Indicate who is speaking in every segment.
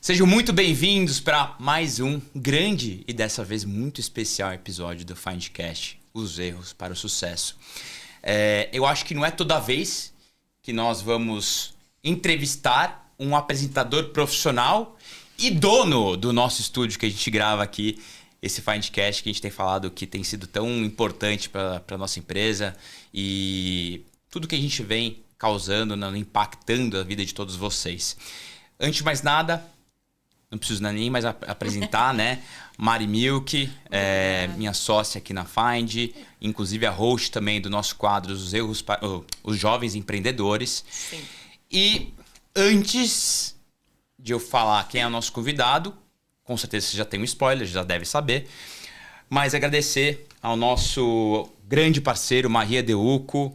Speaker 1: Sejam muito bem-vindos para mais um grande e dessa vez muito especial episódio do Findcast, Os Erros para o Sucesso. Eu acho que não é toda vez que nós vamos entrevistar um apresentador profissional e dono do nosso estúdio que a gente grava aqui, esse Findcast que a gente tem falado que tem sido tão importante para a nossa empresa e tudo que a gente vem causando, impactando a vida de todos vocês. Antes de mais nada, não preciso nem mais apresentar, né? Mari Milk, minha sócia aqui na Find, inclusive a host também do nosso quadro Os Jovens Empreendedores.
Speaker 2: Sim.
Speaker 1: E antes de eu falar quem é o nosso convidado, com certeza você já tem um spoiler, já deve saber, mas agradecer ao nosso grande parceiro, Maria Deuco,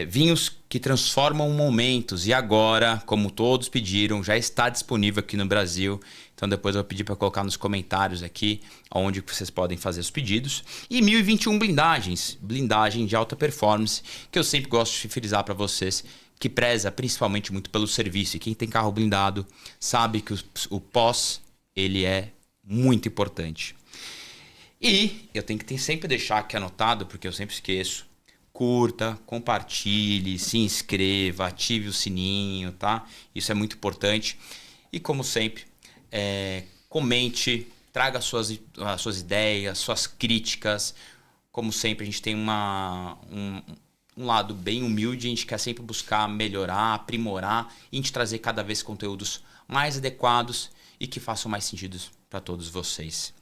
Speaker 1: vinhos que transformam momentos. E agora, como todos pediram, já está disponível aqui no Brasil. Então depois eu vou pedir para colocar nos comentários aqui onde vocês podem fazer os pedidos. E 1021 blindagens, blindagem de alta performance, que eu sempre gosto de frisar para vocês, que preza principalmente muito pelo serviço. E quem tem carro blindado sabe que o pós, ele é muito importante. E eu tenho que sempre deixar aqui anotado, porque eu sempre esqueço. Curta, compartilhe, se inscreva, ative o sininho, tá? Isso é muito importante. E como sempre, comente, traga as suas ideias, suas críticas. Como sempre, a gente tem um lado bem humilde, a gente quer sempre buscar melhorar, aprimorar e a gente trazer cada vez conteúdos mais adequados e que façam mais sentido para todos vocês.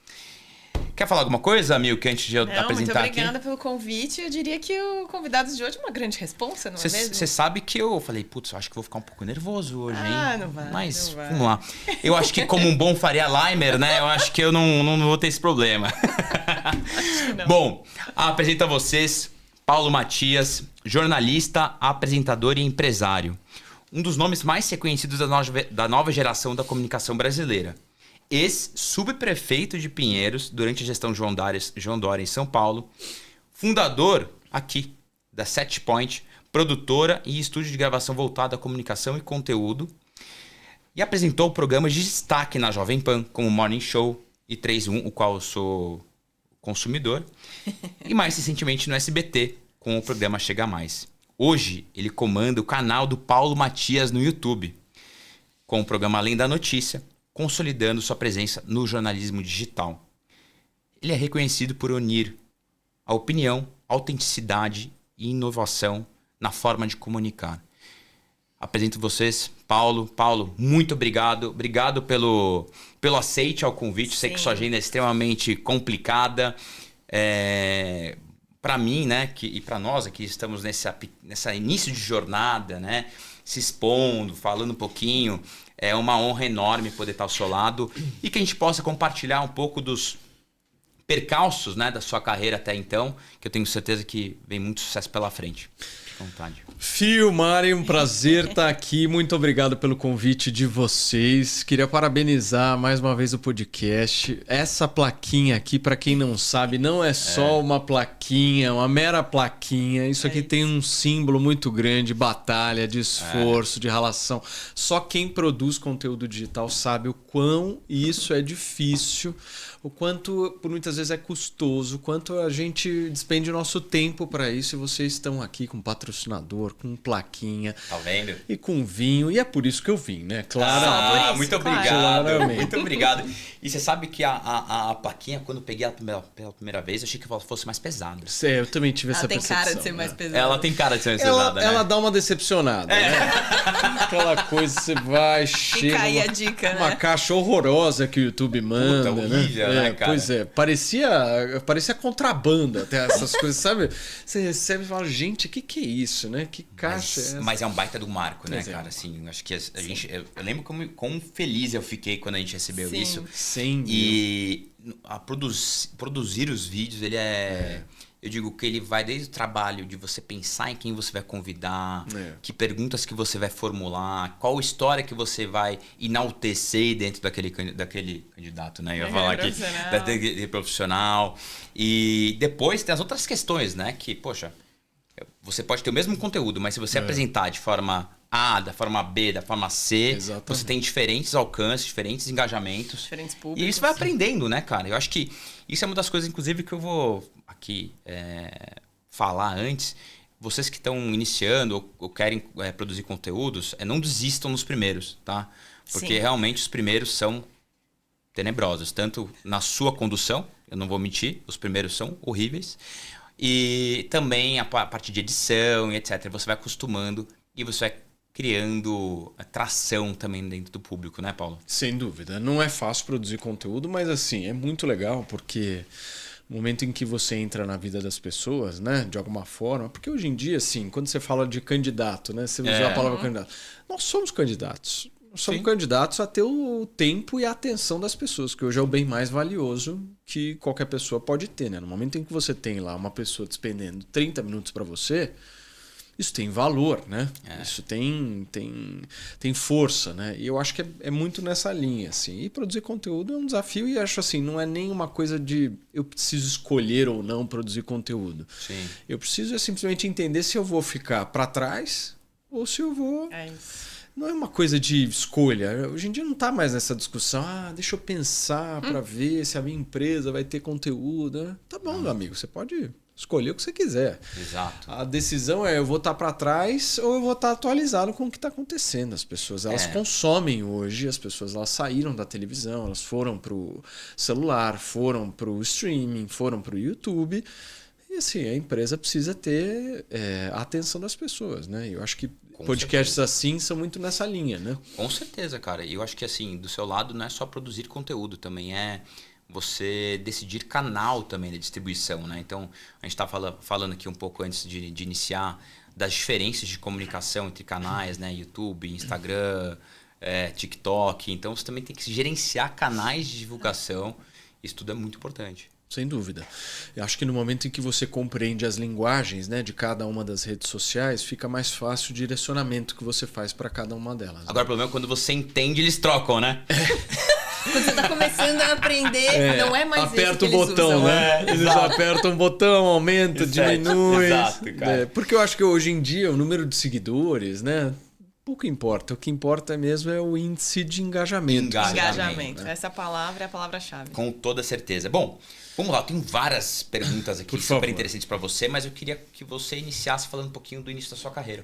Speaker 1: Quer falar alguma coisa, Milk, antes de eu apresentar aqui?
Speaker 2: Muito obrigada pelo convite. Eu diria que o convidado de hoje é uma grande responsa, não é mesmo?
Speaker 1: Você sabe que eu falei, putz, eu acho que vou ficar um pouco nervoso hoje, hein?
Speaker 2: Não vai.
Speaker 1: Mas
Speaker 2: não vai.
Speaker 1: vamos lá. Eu acho que como um bom Faria Limer, né? Eu acho que eu não vou ter esse problema. Bom, apresento a vocês Paulo Matias, jornalista, apresentador e empresário. Um dos nomes mais reconhecidos da nova geração da comunicação brasileira. Ex-subprefeito de Pinheiros durante a gestão João Dória em São Paulo. Fundador aqui da Setpoint, produtora e estúdio de gravação voltado à comunicação e conteúdo. E apresentou programas de destaque na Jovem Pan, como Morning Show e 3-1, o qual eu sou consumidor. E mais recentemente no SBT, com o programa Chega Mais. Hoje, ele comanda o canal do Paulo Matias no YouTube, com o programa Além da Notícia, consolidando sua presença no jornalismo digital. Ele é reconhecido por unir a opinião, autenticidade e inovação na forma de comunicar. Apresento vocês, Paulo. Paulo, muito obrigado. Obrigado pelo aceite ao convite. Sim. Sei que sua agenda é extremamente complicada. Para mim, né, e para nós aqui estamos nessa início de jornada, né, se expondo, falando um pouquinho. É uma honra enorme poder estar ao seu lado e que a gente possa compartilhar um pouco dos percalços, né, da sua carreira até então, que eu tenho certeza que vem muito sucesso pela frente. Fique à vontade.
Speaker 3: Fio, Mari, um prazer estar aqui. Muito obrigado pelo convite de vocês. Queria parabenizar mais uma vez o podcast. Essa plaquinha aqui, para quem não sabe, não é só uma plaquinha, uma mera plaquinha. Isso aqui tem um símbolo muito grande, batalha, de esforço, de relação. Só quem produz conteúdo digital sabe o quão isso é difícil, o quanto por muitas vezes é custoso, o quanto a gente despende o nosso tempo para isso. E vocês estão aqui com patrocinador, com plaquinha.
Speaker 1: Tá vendo?
Speaker 3: E com vinho. E é por isso que eu vim, né? Claro.
Speaker 1: Muito obrigado. Claramente. Muito obrigado. E você sabe que a plaquinha, quando eu peguei ela pela primeira vez, eu achei que ela fosse mais pesada.
Speaker 3: Eu também tive essa percepção.
Speaker 2: Ela tem cara de ser mais pesada.
Speaker 1: Ela tem cara de ser mais pesada, né?
Speaker 3: Ela dá uma decepcionada, né? Aquela coisa, você vai, chega...
Speaker 2: Fica aí a dica,
Speaker 3: uma
Speaker 2: né?
Speaker 3: caixa horrorosa que o YouTube manda,
Speaker 1: horrível, né, cara?
Speaker 3: Pois é. Parecia contrabando até essas coisas, sabe? Você recebe e fala, gente, o que é isso, né? Que caixa é essa?
Speaker 1: Mas é um baita do marco, né, cara? Assim, acho que a gente... Eu lembro como feliz eu fiquei quando a gente recebeu isso.
Speaker 3: Sim.
Speaker 1: E produzir os vídeos, ele é... Eu digo que ele vai desde o trabalho de você pensar em quem você vai convidar, que perguntas que você vai formular, qual história que você vai enaltecer dentro daquele candidato, né? Eu ia falar aqui, daquele profissional. E depois tem as outras questões, né? Que, poxa, você pode ter o mesmo conteúdo, mas se você apresentar de forma A, da forma B, da forma C.
Speaker 3: Exatamente.
Speaker 1: Você tem diferentes alcances, diferentes engajamentos.
Speaker 2: Diferentes públicos.
Speaker 1: E isso vai aprendendo, né, cara? Eu acho que isso é uma das coisas, inclusive, que eu vou aqui falar antes. Vocês que estão iniciando ou querem produzir conteúdos, não desistam nos primeiros, tá? Porque
Speaker 2: Sim.
Speaker 1: realmente os primeiros são tenebrosos. Tanto na sua condução, eu não vou mentir, os primeiros são horríveis. E também a parte de edição e etc. Você vai acostumando e você vai criando tração também dentro do público, né, Paulo?
Speaker 3: Sem dúvida. Não é fácil produzir conteúdo, mas assim, é muito legal porque no momento em que você entra na vida das pessoas, né, de alguma forma, porque hoje em dia, assim, quando você fala de candidato, né, você usa a palavra candidato, nós somos candidatos. Nós somos candidatos a ter o tempo e a atenção das pessoas, que hoje é o bem mais valioso que qualquer pessoa pode ter, né? No momento em que você tem lá uma pessoa despendendo 30 minutos para você, isso tem valor, né? Isso tem força, né? E eu acho que é muito nessa linha, assim. E produzir conteúdo é um desafio e acho assim, não é nem uma coisa de eu preciso escolher ou não produzir conteúdo.
Speaker 1: Sim.
Speaker 3: Eu preciso simplesmente entender se eu vou ficar para trás ou se eu vou...
Speaker 2: É isso.
Speaker 3: Não é uma coisa de escolha. Hoje em dia não está mais nessa discussão. Deixa eu pensar para ver se a minha empresa vai ter conteúdo. Tá bom, meu amigo. Você pode escolher o que você quiser.
Speaker 1: Exato.
Speaker 3: A decisão é eu vou estar para trás ou eu vou estar atualizado com o que está acontecendo. As pessoas elas consomem hoje. As pessoas elas saíram da televisão. Elas foram para o celular, foram para o streaming, foram para o YouTube. E assim, a empresa precisa ter a atenção das pessoas, né? Eu acho que podcasts assim são muito nessa linha, né?
Speaker 1: Com certeza, cara. E eu acho que assim, do seu lado não é só produzir conteúdo, também é você decidir canal também de distribuição, né? Então, a gente está falando aqui um pouco antes de iniciar das diferenças de comunicação entre canais, né? YouTube, Instagram, TikTok. Então, você também tem que gerenciar canais de divulgação. Isso tudo é muito importante.
Speaker 3: Sem dúvida. Eu acho que no momento em que você compreende as linguagens, né, de cada uma das redes sociais, fica mais fácil o direcionamento que você faz para cada uma delas.
Speaker 1: Agora, o problema é quando você entende, eles trocam, né?
Speaker 2: Quando você tá começando a aprender, não é mais
Speaker 3: aperta
Speaker 2: esse que
Speaker 3: o
Speaker 2: eles
Speaker 3: botão,
Speaker 2: usam.
Speaker 3: né? Eles apertam um botão, aumenta, diminui.
Speaker 1: Exato, cara.
Speaker 3: Porque eu acho que hoje em dia o número de seguidores, né? Pouco importa. O que importa mesmo é o índice de engajamento.
Speaker 2: Engajamento. Essa palavra é a palavra-chave.
Speaker 1: Com toda certeza. Bom, vamos lá. Eu tenho várias perguntas aqui super interessantes para você, mas eu queria que você iniciasse falando um pouquinho do início da sua carreira.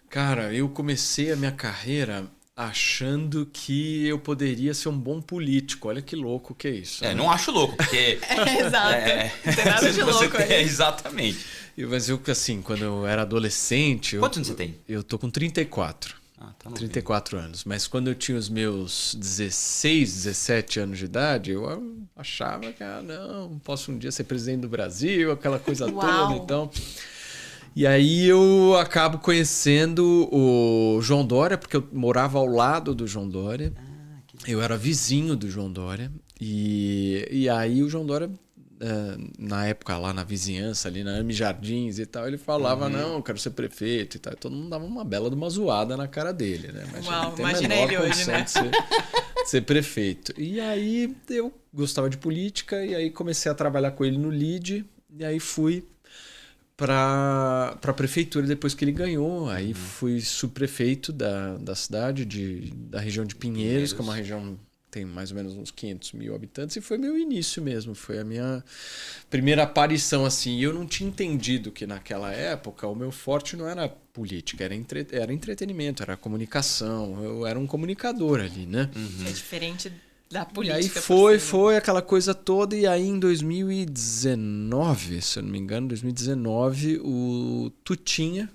Speaker 3: Cara, eu comecei a minha carreira achando que eu poderia ser um bom político. Olha que louco que é isso. Né?
Speaker 1: Não acho louco, porque...
Speaker 2: Exato. Não tem nada de louco aí.
Speaker 1: Exatamente.
Speaker 3: Mas eu, assim, quando eu era adolescente...
Speaker 1: Quantos anos você tem?
Speaker 3: Eu tô com 34.
Speaker 1: Tá
Speaker 3: 34 anos. Mas quando eu tinha os meus 16, 17 anos de idade, eu achava que, não posso um dia ser presidente do Brasil, aquela coisa toda. Então... E aí eu acabo conhecendo o João Dória, porque eu morava ao lado do João Dória. Eu era vizinho do João Dória. E aí o João Dória, na época lá na vizinhança, ali na Ami Jardins e tal, ele falava, não, eu quero ser prefeito e tal. E todo mundo dava uma bela de uma zoada na cara dele, né? Mas
Speaker 2: imagina ele hoje, né?
Speaker 3: De ser prefeito. E aí eu gostava de política e aí comecei a trabalhar com ele no LIDE. E aí fui para a prefeitura depois que ele ganhou. Aí fui subprefeito da cidade, da região de Pinheiros, que é uma região que tem mais ou menos uns 500 mil habitantes, e foi meu início mesmo, foi a minha primeira aparição assim. E eu não tinha entendido que naquela época o meu forte não era política, era entretenimento, era comunicação, eu era um comunicador ali, né?
Speaker 2: É diferente da política.
Speaker 3: E aí foi aquela coisa toda. E aí em 2019, se eu não me engano, 2019, o Tutinha,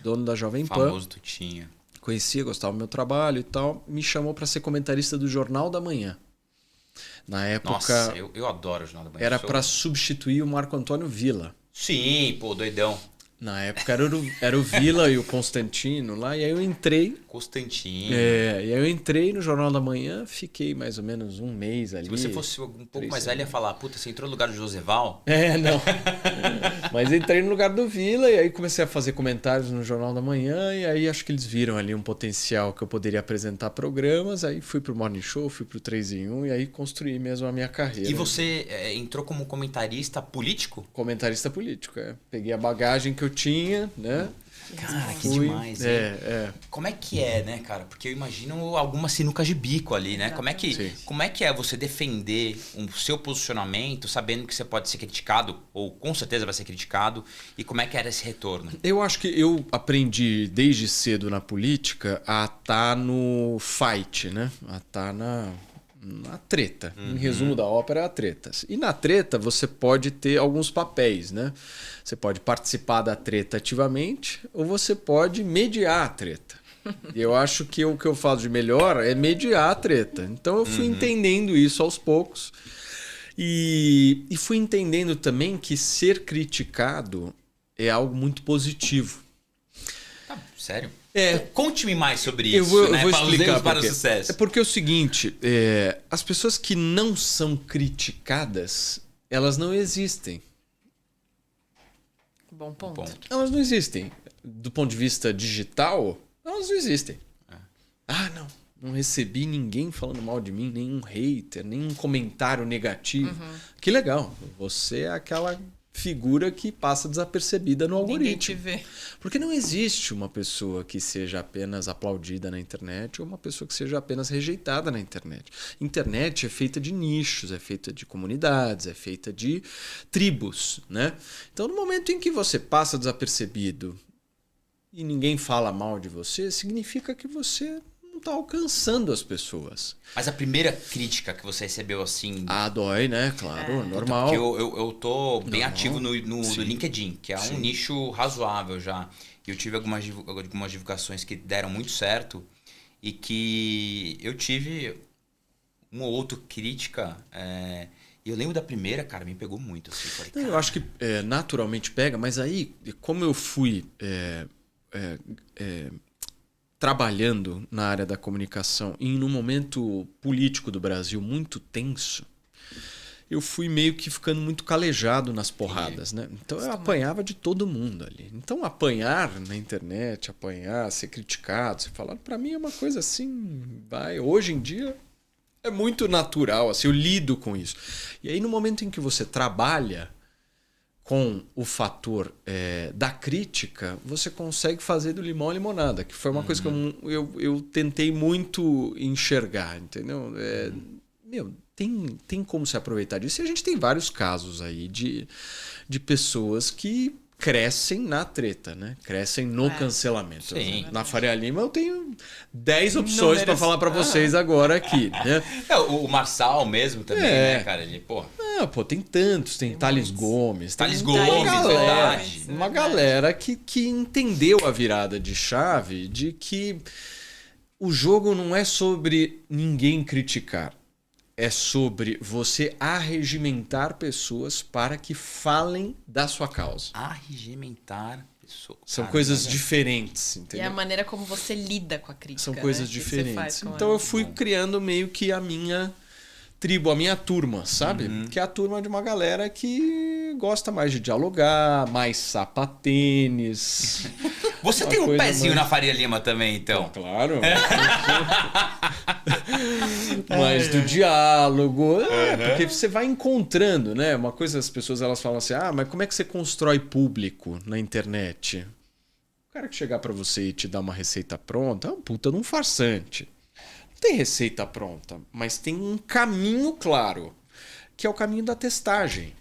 Speaker 3: dono da Jovem Pan,
Speaker 1: famoso Tutinha,
Speaker 3: conhecia, gostava do meu trabalho e tal, me chamou para ser comentarista do Jornal da Manhã. Na época,
Speaker 1: nossa, eu adoro o Jornal da Manhã.
Speaker 3: Era para substituir o Marco Antônio Villa.
Speaker 1: Sim, pô, doidão.
Speaker 3: Na época era o Villa e o Constantino lá, e aí eu entrei.
Speaker 1: Constantino.
Speaker 3: E aí eu entrei no Jornal da Manhã, fiquei mais ou menos um mês ali.
Speaker 1: Se você fosse um pouco mais velho, ia falar, puta, você entrou no lugar do Joseval?
Speaker 3: Não. Mas entrei no lugar do Villa e aí comecei a fazer comentários no Jornal da Manhã, e aí acho que eles viram ali um potencial que eu poderia apresentar programas, aí fui pro Morning Show, fui pro 3 em 1, e aí construí mesmo a minha carreira.
Speaker 1: E você entrou como comentarista político?
Speaker 3: Comentarista político, Peguei a bagagem que eu tinha, né?
Speaker 1: Cara, que
Speaker 3: Fui,
Speaker 1: demais, hein? Como é que é, né, cara? Porque eu imagino algumas sinucas de bico ali, né?
Speaker 2: Exatamente.
Speaker 1: Como é que é você defender o seu posicionamento, sabendo que você pode ser criticado, ou com certeza vai ser criticado, e como é que era esse retorno?
Speaker 3: Eu acho que eu aprendi desde cedo na política a estar no fight, né? A estar na treta. Em resumo da ópera, é a treta. E na treta você pode ter alguns papéis, né? Você pode participar da treta ativamente ou você pode mediar a treta. E eu acho que o que eu faço de melhor é mediar a treta. Então eu fui entendendo isso aos poucos e fui entendendo também que ser criticado é algo muito positivo.
Speaker 1: Sério?
Speaker 3: É.
Speaker 1: Conte-me mais sobre isso,
Speaker 3: Eu vou
Speaker 1: né?
Speaker 3: explicar
Speaker 1: Para o
Speaker 3: por quê.
Speaker 1: sucesso.
Speaker 3: É porque é o seguinte, as pessoas que não são criticadas, elas não existem.
Speaker 2: Bom ponto.
Speaker 3: Elas não existem. Do ponto de vista digital, elas não existem. Ah, não recebi ninguém falando mal de mim, nenhum hater, nenhum comentário negativo. Que legal. Você é aquela figura que passa desapercebida no
Speaker 2: Ninguém
Speaker 3: algoritmo.
Speaker 2: te vê.
Speaker 3: Porque não existe uma pessoa que seja apenas aplaudida na internet ou uma pessoa que seja apenas rejeitada na internet. Internet é feita de nichos, é feita de comunidades, é feita de tribos, né? Então, no momento em que você passa desapercebido e ninguém fala mal de você, significa que você não está alcançando as pessoas.
Speaker 1: Mas a primeira crítica que você recebeu assim...
Speaker 3: Ah, dói, né? Claro, normal.
Speaker 1: Porque eu tô bem ativo no LinkedIn, que é um nicho razoável já. E eu tive algumas divulgações que deram muito certo e que eu tive uma ou outra crítica. E eu lembro da primeira, cara, me pegou muito. Assim, falei,
Speaker 3: Eu acho que naturalmente pega, mas aí, como eu fui trabalhando na área da comunicação e num momento político do Brasil muito tenso, eu fui meio que ficando muito calejado nas porradas, né? Então eu apanhava de todo mundo ali. Então apanhar na internet, apanhar, ser criticado, ser falado, para mim é uma coisa assim, hoje em dia é muito natural, assim, eu lido com isso. E aí no momento em que você trabalha com o fator da crítica, você consegue fazer do limão a limonada, que foi uma coisa que eu tentei muito enxergar, entendeu? Tem como se aproveitar disso. E a gente tem vários casos aí de pessoas que crescem na treta, né? Crescem no cancelamento.
Speaker 1: Sim.
Speaker 3: Na Faria Lima eu tenho 10 opções para falar para vocês agora aqui, né?
Speaker 1: O Marçal mesmo também, né, cara? Ele, pô...
Speaker 3: Tem tantos. Tem Thales Gomes.
Speaker 1: Thales
Speaker 3: tem
Speaker 1: Gomes,
Speaker 3: verdade.
Speaker 1: verdade.
Speaker 3: Uma galera que entendeu a virada de chave de que o jogo não é sobre ninguém criticar. É sobre você arregimentar pessoas para que falem da sua causa.
Speaker 1: Arregimentar pessoas.
Speaker 3: São coisas diferentes,
Speaker 2: E
Speaker 3: entendeu?
Speaker 2: a maneira como você lida com a crítica.
Speaker 3: São coisas
Speaker 2: que você
Speaker 3: diferentes.
Speaker 2: faz com
Speaker 3: Então
Speaker 2: ela.
Speaker 3: eu fui criando meio que a minha tribo, a minha turma, sabe? Que é a turma de uma galera que gosta mais de dialogar, mais sapatênis.
Speaker 1: Você
Speaker 3: Uma
Speaker 1: tem um
Speaker 3: coisa
Speaker 1: pezinho
Speaker 3: mais-
Speaker 1: na Faria Lima também, então.
Speaker 3: Claro. Mas do diálogo, porque você vai encontrando, né? Uma coisa, as pessoas elas falam assim: mas como é que você constrói público na internet? O cara que chegar pra você e te dar uma receita pronta é um puta de um farsante. Não tem receita pronta, mas tem um caminho claro, que é o caminho da testagem.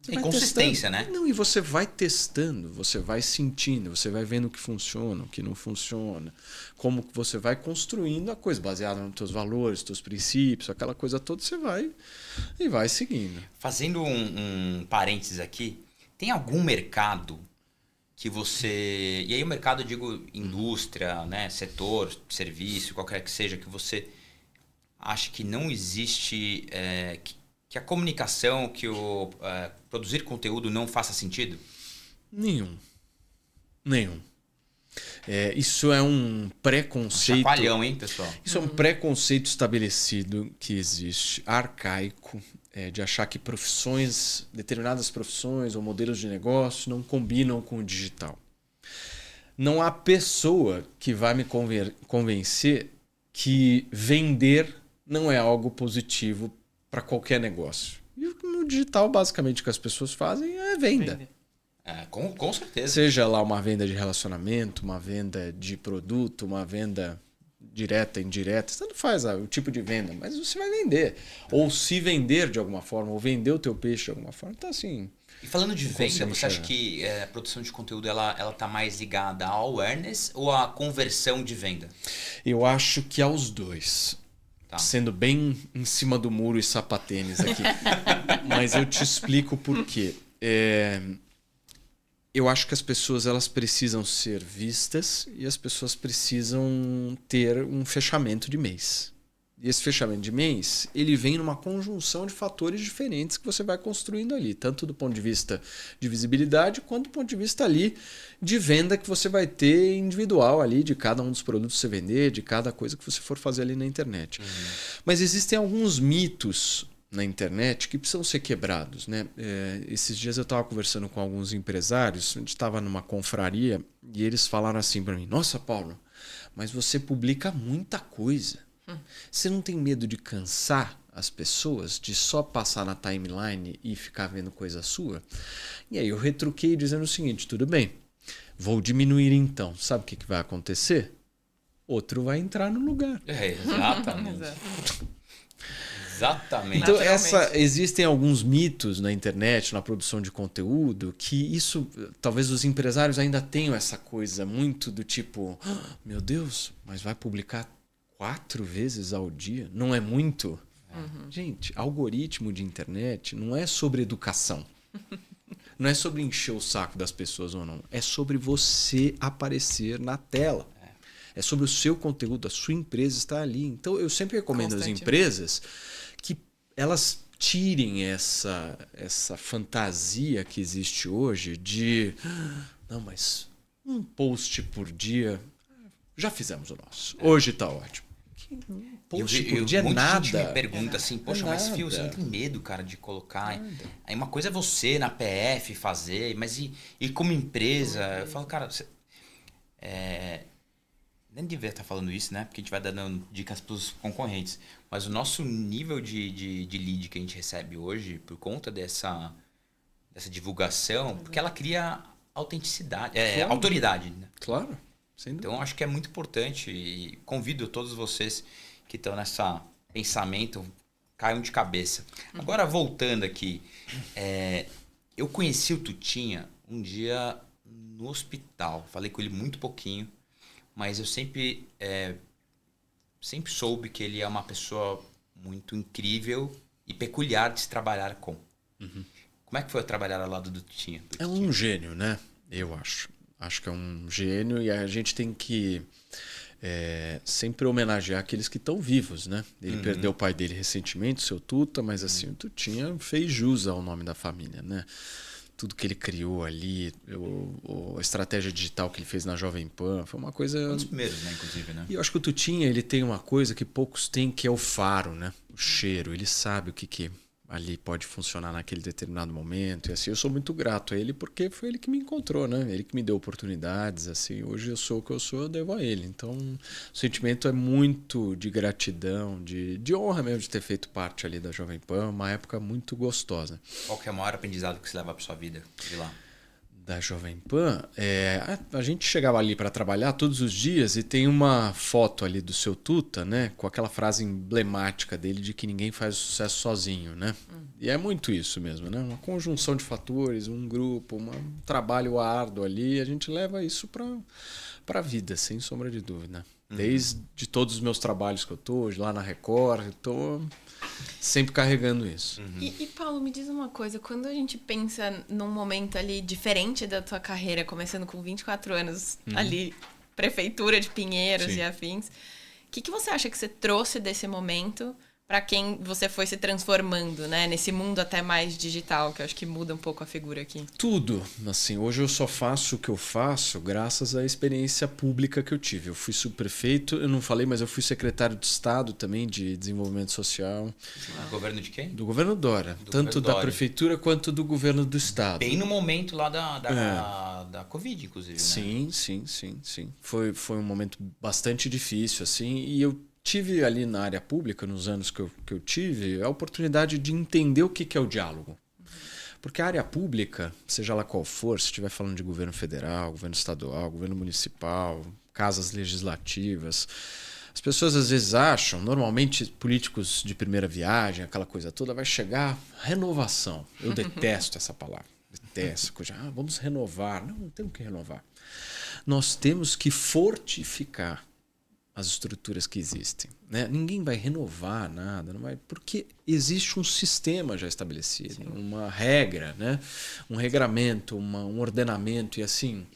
Speaker 3: Você
Speaker 1: Tem
Speaker 3: vai
Speaker 1: consistência,
Speaker 3: testando.
Speaker 1: né?
Speaker 3: Não, e você vai testando, você vai sentindo, você vai vendo o que funciona, o que não funciona. Como que você vai construindo a coisa, baseada nos teus valores, teus princípios, aquela coisa toda, você vai e vai seguindo.
Speaker 1: Fazendo um parênteses aqui, tem algum mercado que você... E aí o mercado, eu digo indústria, né, setor, serviço, qualquer que seja, que você acha que não existe... que a comunicação, que o produzir conteúdo não faça sentido?
Speaker 3: Nenhum. Isso é um preconceito.
Speaker 1: Chacoalhão, hein, pessoal?
Speaker 3: Isso é um preconceito estabelecido que existe, arcaico, de achar que determinadas profissões ou modelos de negócio não combinam com o digital. Não há pessoa que vai me convencer que vender não é algo positivo para qualquer negócio. E no digital, basicamente, o que as pessoas fazem é venda.
Speaker 1: Com certeza.
Speaker 3: Seja lá uma venda de relacionamento, uma venda de produto, uma venda direta, indireta, tanto faz o tipo de venda, mas você vai vender. Ou se vender de alguma forma, ou vender o teu peixe de alguma forma. Então, assim...
Speaker 1: E falando de venda, você acha que a produção de conteúdo ela tá mais ligada ao awareness ou à conversão de venda?
Speaker 3: Eu acho que aos dois. Tá. Sendo bem em cima do muro e sapatênis aqui. Mas eu te explico por quê. Eu acho que as pessoas elas precisam ser vistas e as pessoas precisam ter um fechamento de mês. E esse fechamento de mês, ele vem numa conjunção de fatores diferentes que você vai construindo ali, tanto do ponto de vista de visibilidade, quanto do ponto de vista ali de venda que você vai ter individual ali de cada um dos produtos que você vender, de cada coisa que você for fazer ali na internet. Mas existem alguns mitos na internet que precisam ser quebrados, né? Esses dias eu estava conversando com alguns empresários, a gente estava numa confraria e eles falaram assim para mim: nossa, Paulo, mas você publica muita coisa. Você não tem medo de cansar as pessoas, de só passar na timeline e ficar vendo coisa sua? E aí eu retruquei dizendo o seguinte: tudo bem, vou diminuir então. Sabe o que vai acontecer? Outro vai entrar no lugar.
Speaker 1: Exatamente. Exatamente.
Speaker 3: Então, existem alguns mitos na internet, na produção de conteúdo, que isso, talvez os empresários ainda tenham essa coisa muito do tipo: meu Deus, mas vai publicar 4 vezes ao dia? Não é muito? Gente, algoritmo de internet não é sobre educação. Não é sobre encher o saco das pessoas ou não. É sobre você aparecer na tela. É sobre o seu conteúdo, a sua empresa estar ali. Então, eu sempre recomendo às empresas que elas tirem essa fantasia que existe hoje de: não, mas um post por dia, já fizemos o nosso. Hoje está ótimo. Um post por dia é nada.
Speaker 1: Gente me pergunta assim: poxa, mas Fio, você não tem medo, cara, de colocar? Aí uma coisa é você na PF fazer, mas e como empresa? Eu falo, cara, você... nem devia estar falando isso, né? Porque a gente vai dando dicas para os concorrentes. Mas o nosso nível de lead que a gente recebe hoje, por conta dessa divulgação, porque ela cria autenticidade, autoridade. Né?
Speaker 3: Claro, sem dúvida.
Speaker 1: Então, acho que é muito importante e convido todos vocês que estão nessa pensamento, caiam de cabeça. Agora, voltando aqui, eu conheci o Tutinha um dia no hospital. Falei com ele muito pouquinho. Mas eu sempre soube que ele é uma pessoa muito incrível e peculiar de se trabalhar com. Como é que foi trabalhar ao lado do Tutinha?
Speaker 3: É um gênio, né? Eu acho. Acho que é um gênio e a gente tem que sempre homenagear aqueles que estão vivos, né? Ele perdeu o pai dele recentemente, o seu Tuta, mas assim, o Tutinha fez jus ao nome da família, né? Tudo que ele criou ali, a estratégia digital que ele fez na Jovem Pan, foi uma coisa...
Speaker 1: Um dos primeiros, né, inclusive, né?
Speaker 3: E eu acho que o Tutinha, ele tem uma coisa que poucos têm, que é o faro, né? O cheiro. Ele sabe o que ali pode funcionar naquele determinado momento. E assim, eu sou muito grato a ele, porque foi ele que me encontrou, né? Ele que me deu oportunidades, assim. Hoje eu sou o que eu sou, eu devo a ele. Então, o sentimento é muito de gratidão, de honra mesmo de ter feito parte ali da Jovem Pan, uma época muito gostosa.
Speaker 1: Qual que é o maior aprendizado que você leva para sua vida de lá?
Speaker 3: Da Jovem Pan, a gente chegava ali para trabalhar todos os dias e tem uma foto ali do seu Tuta, né, com aquela frase emblemática dele de que ninguém faz sucesso sozinho, né? E é muito isso mesmo, né? Uma conjunção de fatores, um grupo, um trabalho árduo ali, a gente leva isso para a vida, sem sombra de dúvida. Desde todos os meus trabalhos que eu tô hoje lá na Record, eu tô sempre carregando isso.
Speaker 2: E Paulo, me diz uma coisa, quando a gente pensa num momento ali diferente da tua carreira, começando com 24 anos ali, prefeitura de Pinheiros e afins, o que você acha que você trouxe desse momento para quem você foi se transformando, né? Nesse mundo até mais digital, que eu acho que muda um pouco a figura aqui.
Speaker 3: Tudo. Assim, hoje eu só faço o que eu faço graças à experiência pública que eu tive. Eu fui subprefeito, eu não falei, mas eu fui secretário de Estado também de Desenvolvimento Social.
Speaker 1: Do governo de quem?
Speaker 3: Do governo Dória. Tanto da prefeitura quanto do governo do Estado.
Speaker 1: Bem no momento lá da Covid, inclusive, né?
Speaker 3: Sim. Foi um momento bastante difícil, assim, e eu tive ali na área pública, nos anos que eu tive, a oportunidade de entender o que é o diálogo. Porque a área pública, seja lá qual for, se estiver falando de governo federal, governo estadual, governo municipal, casas legislativas, as pessoas às vezes acham, normalmente políticos de primeira viagem, aquela coisa toda, vai chegar renovação. Eu detesto essa palavra. Detesto. Vamos renovar. Não temos que renovar. Nós temos que fortificar as estruturas que existem, né? Ninguém vai renovar nada, não vai, porque existe um sistema já estabelecido, sim, uma regra, né? Um regramento, um ordenamento. E assim,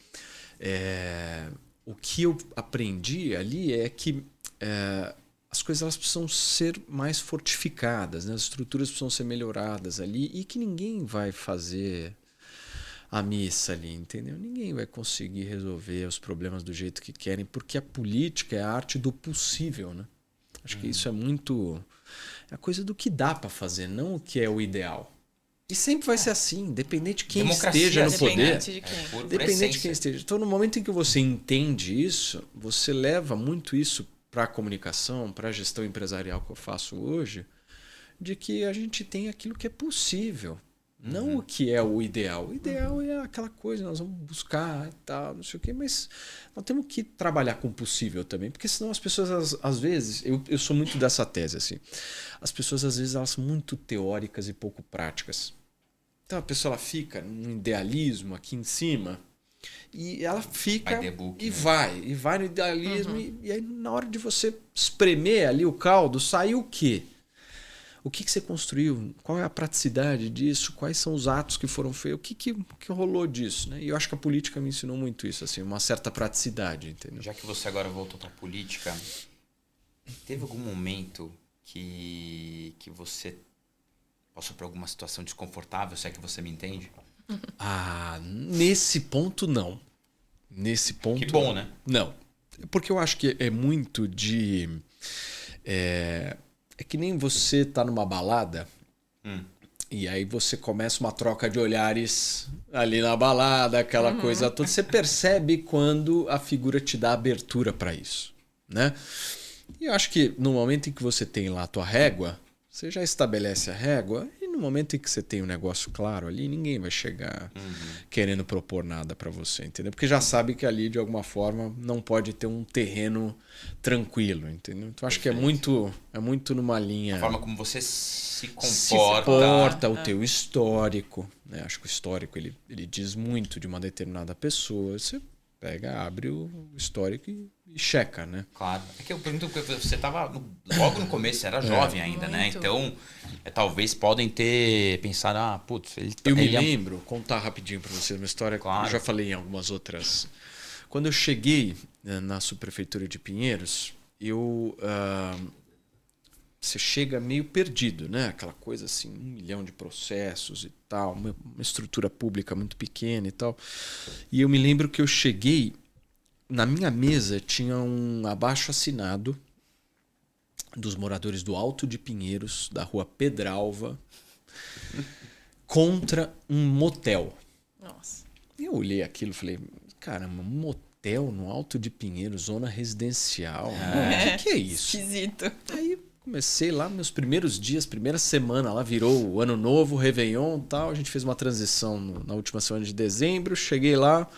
Speaker 3: o que eu aprendi ali é que as coisas elas precisam ser mais fortificadas, né? As estruturas precisam ser melhoradas ali, e que ninguém vai fazer a missa ali, entendeu? Ninguém vai conseguir resolver os problemas do jeito que querem, porque a política é a arte do possível, né? Acho que isso é muito... É a coisa do que dá para fazer, não o que é o ideal. E sempre vai ser assim, independente de quem
Speaker 1: Democracia,
Speaker 3: esteja no poder.
Speaker 2: De quem.
Speaker 3: Independente de quem esteja. Então, no momento em que você entende isso, você leva muito isso para a comunicação, para a gestão empresarial que eu faço hoje, de que a gente tem aquilo que é possível. Não o que é o ideal. O ideal é aquela coisa, nós vamos buscar e tal, não sei o quê, mas nós temos que trabalhar com o possível também, porque senão as pessoas, às vezes, eu sou muito dessa tese, assim, as pessoas, às vezes, elas são muito teóricas e pouco práticas. Então a pessoa ela fica num idealismo aqui em cima e ela fica e vai no idealismo e aí na hora de você espremer ali o caldo, sai o quê? O que você construiu? Qual é a praticidade disso? Quais são os atos que foram feitos? O que rolou disso? Né? E eu acho que a política me ensinou muito isso, assim, uma certa praticidade. Entendeu?
Speaker 1: Já que você agora voltou para a política, teve algum momento que você passou por alguma situação desconfortável, se é que você me entende?
Speaker 3: Nesse ponto, não. Nesse ponto...
Speaker 1: Que bom, né?
Speaker 3: Não. Porque eu acho que é muito de... É que nem você tá numa balada e aí você começa uma troca de olhares ali na balada, aquela coisa toda. Você percebe quando a figura te dá abertura para isso, né? E eu acho que no momento em que você tem lá a tua régua, você já estabelece a régua e no momento em que você tem um negócio claro ali, ninguém vai chegar querendo propor nada para você, entendeu? Porque já sabe que ali, de alguma forma, não pode ter um terreno tranquilo, entendeu? Então acho que é muito numa linha...
Speaker 1: A forma como você se
Speaker 3: comporta, o teu histórico, né? Acho que o histórico ele diz muito de uma determinada pessoa. Você pega, abre o histórico e checa, né?
Speaker 1: Claro. É que eu pergunto porque você estava logo no começo, você era jovem ainda, né? Então, talvez podem ter pensado, putz, ele...
Speaker 3: Eu me lembro, contar rapidinho para vocês uma história,
Speaker 1: claro.
Speaker 3: Eu já falei em algumas outras. Quando eu cheguei na subprefeitura de Pinheiros, você chega meio perdido, né? Aquela coisa assim, 1 milhão de processos e tal, uma estrutura pública muito pequena e tal. E eu me lembro que eu cheguei, na minha mesa tinha um abaixo-assinado dos moradores do Alto de Pinheiros, da rua Pedralva, contra um motel.
Speaker 2: Nossa.
Speaker 3: Eu olhei aquilo e falei, caramba, um motel no Alto de Pinheiros, zona residencial? O que é isso?
Speaker 2: Esquisito.
Speaker 3: Aí comecei lá, meus primeiros dias, primeira semana, lá virou o Ano Novo, Réveillon e tal. A gente fez uma transição na última semana de dezembro. Cheguei lá,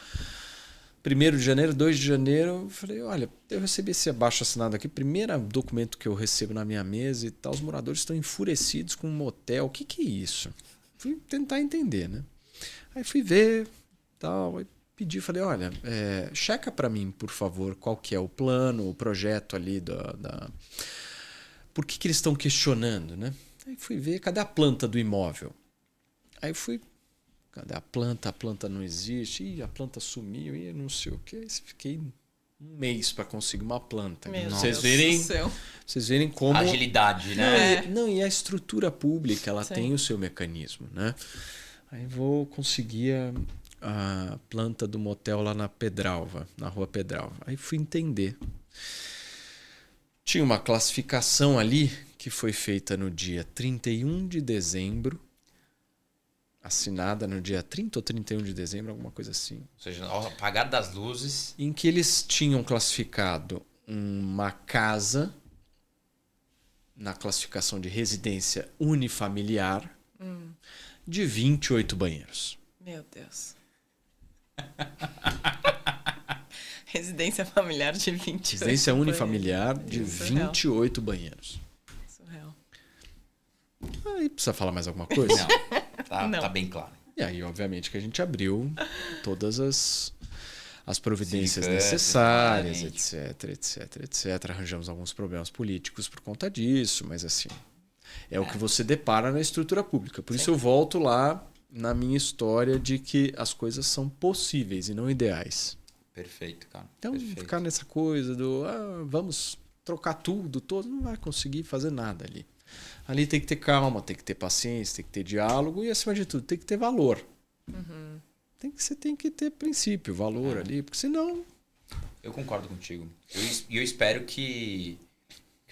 Speaker 3: 1º de janeiro, 2 de janeiro. Falei, olha, eu recebi esse abaixo-assinado aqui. Primeiro documento que eu recebo na minha mesa e tal. Os moradores estão enfurecidos com um motel. O que é isso? Fui tentar entender, né? Aí fui ver, tal, aí pedi, falei, olha, checa para mim, por favor, qual que é o plano, o projeto ali Por que eles estão questionando, né? Aí fui ver, cadê a planta do imóvel? Aí fui, cadê a planta? A planta não existe. Ih, a planta sumiu, e não sei o quê. Fiquei 1 mês para conseguir uma planta. Vocês verem como...
Speaker 1: Agilidade, né?
Speaker 3: E a estrutura pública, ela tem o seu mecanismo, né? Aí vou conseguir a planta do motel lá na Pedralva, na rua Pedralva. Aí fui entender. Tinha uma classificação ali que foi feita no dia 31 de dezembro, assinada no dia 30 ou 31 de dezembro, alguma coisa assim.
Speaker 1: Ou seja, ao apagar das luzes...
Speaker 3: Em que eles tinham classificado uma casa na classificação de residência unifamiliar de 28 banheiros.
Speaker 2: Meu Deus. Residência familiar de 28
Speaker 3: Residência
Speaker 2: banheiros.
Speaker 3: unifamiliar de
Speaker 2: Surreal.
Speaker 3: 28 banheiros.
Speaker 2: Surreal.
Speaker 3: Aí precisa falar mais alguma coisa?
Speaker 2: Não.
Speaker 1: Tá bem claro.
Speaker 3: E aí, obviamente, que a gente abriu todas as providências
Speaker 1: Sindicância,
Speaker 3: necessárias,
Speaker 1: claramente.
Speaker 3: etc. Arranjamos alguns problemas políticos por conta disso, mas assim, é o que você depara na estrutura pública. Por isso eu volto lá na minha história de que as coisas são possíveis e não ideais.
Speaker 1: Perfeito, cara.
Speaker 3: Então,
Speaker 1: Perfeito.
Speaker 3: ficar nessa coisa do vamos trocar tudo, todo, não vai conseguir fazer nada ali. Ali tem que ter calma, tem que ter paciência, tem que ter diálogo e, acima de tudo, tem que ter valor. Você tem que ter princípio, valor ali, porque senão...
Speaker 1: Eu concordo contigo. Eu espero que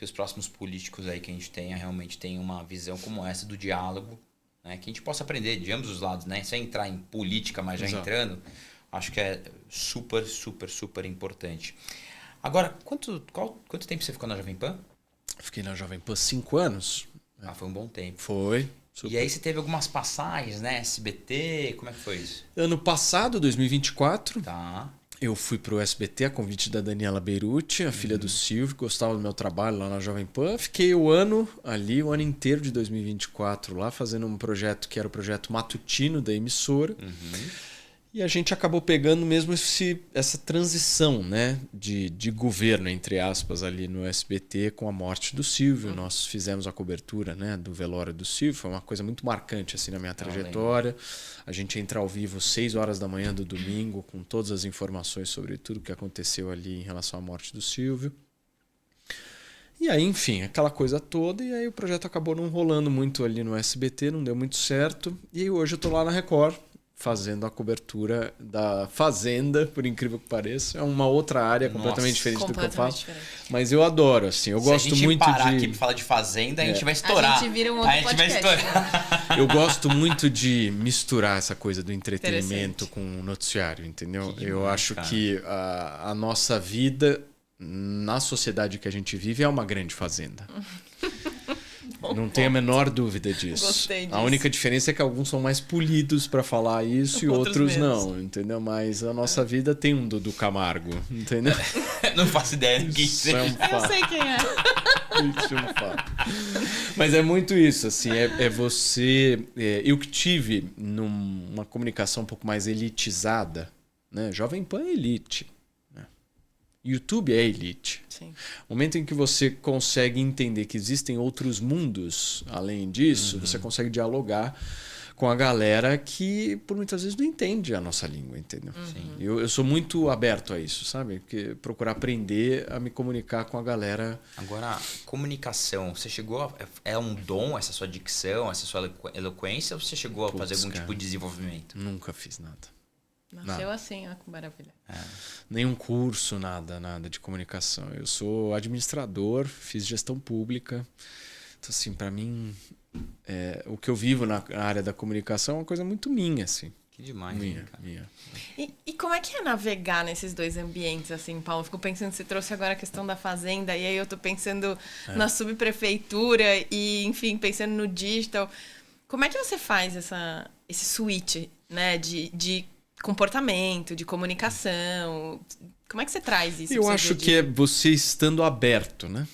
Speaker 1: os próximos políticos aí que a gente tenha realmente tenham uma visão como essa do diálogo, né? Que a gente possa aprender de ambos os lados, né? Sem entrar em política, mas já
Speaker 3: Exato.
Speaker 1: entrando, acho que é super, super, super importante. Agora, quanto tempo você ficou na Jovem Pan?
Speaker 3: Fiquei na Jovem Pan 5 anos.
Speaker 1: Ah, foi um bom tempo.
Speaker 3: Foi. Super.
Speaker 1: E aí você teve algumas passagens, né? SBT, como é que foi isso?
Speaker 3: Ano passado, 2024,
Speaker 1: Tá.
Speaker 3: eu fui pro SBT a convite da Daniela Beruti, a filha do Silvio, que gostava do meu trabalho lá na Jovem Pan. Fiquei o ano inteiro de 2024 lá, fazendo um projeto que era o projeto matutino da emissora. E a gente acabou pegando mesmo essa transição, né, de governo, entre aspas, ali no SBT com a morte do Silvio. Nós fizemos a cobertura, né, do velório do Silvio. Foi uma coisa muito marcante assim, na minha trajetória. A gente entra ao vivo 6 horas da manhã do domingo com todas as informações sobre tudo que aconteceu ali em relação à morte do Silvio. E aí, enfim, aquela coisa toda. E aí o projeto acabou não rolando muito ali no SBT, não deu muito certo. E aí hoje eu tô lá na Record, fazendo a cobertura da Fazenda, por incrível que pareça. É uma outra área completamente diferente do que eu faço. Mas eu adoro, assim. Eu gosto muito
Speaker 1: Se a gente parar
Speaker 3: de...
Speaker 1: aqui pra falar de Fazenda, a gente vai estourar.
Speaker 2: A gente vira um outro
Speaker 1: A gente vai
Speaker 2: podcast,
Speaker 1: estourar.
Speaker 3: Eu gosto muito de misturar essa coisa do entretenimento com o noticiário, entendeu?
Speaker 1: Que demais,
Speaker 3: eu acho
Speaker 1: cara.
Speaker 3: que a nossa vida, na sociedade que a gente vive, é uma grande fazenda. Não tenho a menor dúvida disso.
Speaker 2: Gostei disso.
Speaker 3: A única diferença é que alguns são mais polidos para falar isso e
Speaker 2: Outros
Speaker 3: outros não, entendeu? Mas a nossa vida tem um Dudu Camargo, entendeu?
Speaker 1: Não faço ideia do que
Speaker 3: Isso é um
Speaker 2: Eu
Speaker 3: fato.
Speaker 2: sei quem é.
Speaker 3: Isso é um fato. Mas é muito isso, assim, é você... eu que tive numa comunicação um pouco mais elitizada, né? Jovem Pan é elite. Né? YouTube é elite.
Speaker 2: Sim.
Speaker 3: O momento em que você consegue entender que existem outros mundos além disso, você consegue dialogar com a galera que por muitas vezes não entende a nossa língua, entendeu? Eu sou muito aberto a isso, sabe? Porque procurar aprender a me comunicar com a galera.
Speaker 1: Agora, comunicação, você chegou a... É um dom essa sua dicção, essa sua eloquência, ou você chegou a fazer algum
Speaker 3: cara.
Speaker 1: tipo de desenvolvimento?
Speaker 3: Nunca fiz nada.
Speaker 2: Nasceu assim, ó, que maravilha.
Speaker 3: Nenhum curso, nada de comunicação. Eu sou administrador, fiz gestão pública. Então, assim, para mim, o que eu vivo na área da comunicação é uma coisa muito minha, assim.
Speaker 1: Que demais, hein, cara.
Speaker 3: Minha.
Speaker 2: E como é que é navegar nesses dois ambientes, assim, Paulo? Fico pensando, você trouxe agora a questão da Fazenda, e aí eu tô pensando na subprefeitura e, enfim, pensando no digital. Como é que você faz esse switch, né, de comportamento, de comunicação? Como é que você traz isso?
Speaker 3: Eu acho que é você estando aberto, né?